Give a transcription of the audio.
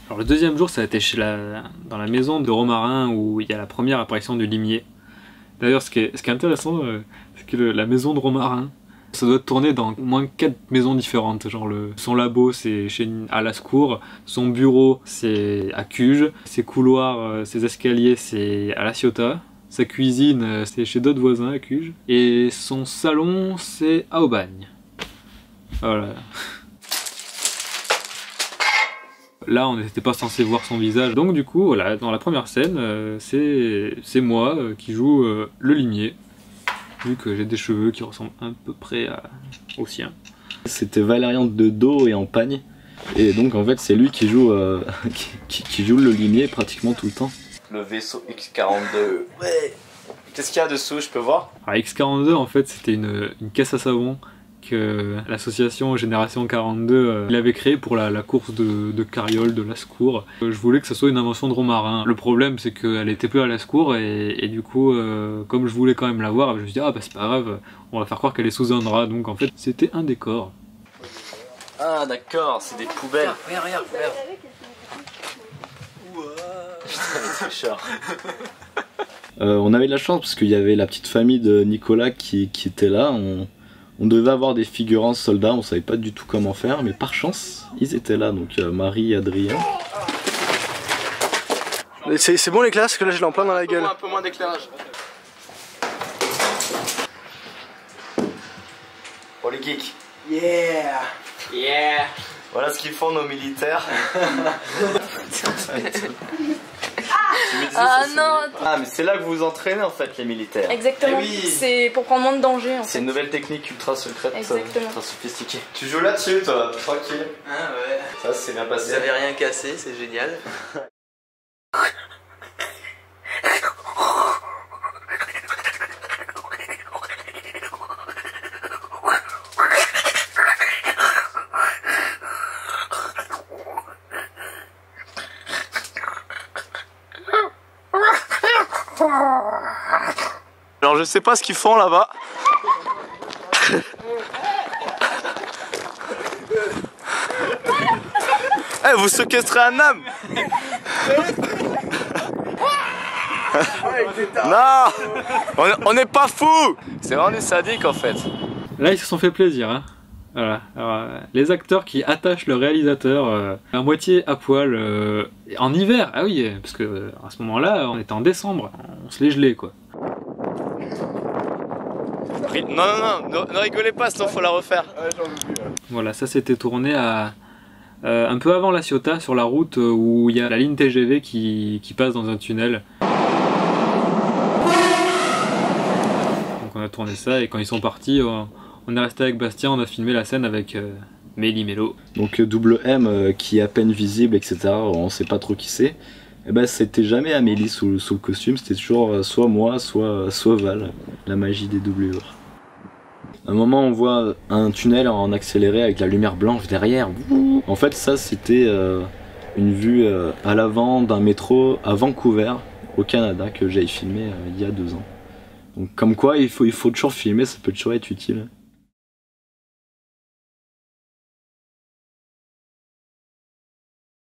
Alors le deuxième jour, ça a été dans la maison de Romarin où il y a la première apparition du limier. D'ailleurs, ce qui est intéressant, c'est que la maison de Romarin, ça doit tourner dans au moins 4 maisons différentes. Genre son labo, c'est à Lascours, son bureau, c'est à Cuges, ses couloirs, ses escaliers, c'est à La Ciotat, sa cuisine, c'est chez d'autres voisins à Cuges, et son salon, c'est à Aubagne. Voilà. Là, on n'était pas censé voir son visage. Donc du coup, voilà, dans la première scène, c'est moi qui joue le limier. Vu que j'ai des cheveux qui ressemblent à peu près aux siens. C'était Valérian de dos et en pagne. Et donc en fait c'est lui qui joue, qui joue le limier pratiquement tout le temps. Le vaisseau X42. Ouais. Qu'est-ce qu'il y a dessous, je peux voir? Alors, X42 en fait c'était une caisse à savon que l'association Génération 42 il avait créée pour la course de carriole de Lascours. Je voulais que ça soit une invention de Romarin. Le problème c'est qu'elle était plus à Lascours et du coup comme je voulais quand même la voir, je me suis dit ah bah c'est pas grave, on va faire croire qu'elle est sous un drap. Donc en fait c'était un décor. Ah d'accord, c'est des poubelles. Regarde. On avait de la chance parce qu'il y avait la petite famille de Nicolas qui était là. On devait avoir des figurants soldats, on savait pas du tout comment faire, mais par chance, ils étaient là, donc Marie et Adrien. C'est bon l'éclairage, parce que là je l'ai en plein dans la gueule. Un peu moins d'éclairage. Pour les geeks. Yeah. Voilà ce qu'ils font nos militaires. Ah non. Ah mais c'est là que vous vous entraînez en fait les militaires. Exactement, oui. C'est pour prendre moins de danger en fait. C'est une nouvelle technique ultra secrète, ultra sophistiquée. Tu joues là-dessus toi, tranquille. Ah ouais. Ça c'est bien passé. Vous avez rien cassé, c'est génial. Alors je sais pas ce qu'ils font là-bas. Eh, vous séquestrez un homme. Non, on n'est pas fous. C'est vraiment des sadiques en fait. Là ils se sont fait plaisir hein. Voilà. Alors, les acteurs qui attachent le réalisateur à moitié à poil en hiver, ah oui, parce que à ce moment-là on était en décembre, on se les gelait quoi. Non, ne rigolez pas, sinon faut la refaire. Voilà, ça c'était tourné à un peu avant La Ciotat, sur la route où il y a la ligne TGV qui passe dans un tunnel. Donc on a tourné ça et quand ils sont partis, on est resté avec Bastien, on a filmé la scène avec Méli-Mélo. Donc double M qui est à peine visible, etc. On sait pas trop qui c'est. Et ben c'était jamais Amélie sous le costume, c'était toujours soit moi, soit Val. La magie des doublures. À un moment on voit un tunnel en accéléré avec la lumière blanche derrière. En fait ça c'était une vue à l'avant d'un métro à Vancouver au Canada que j'avais filmé il y a 2 ans. Donc comme quoi il faut toujours filmer, ça peut toujours être utile.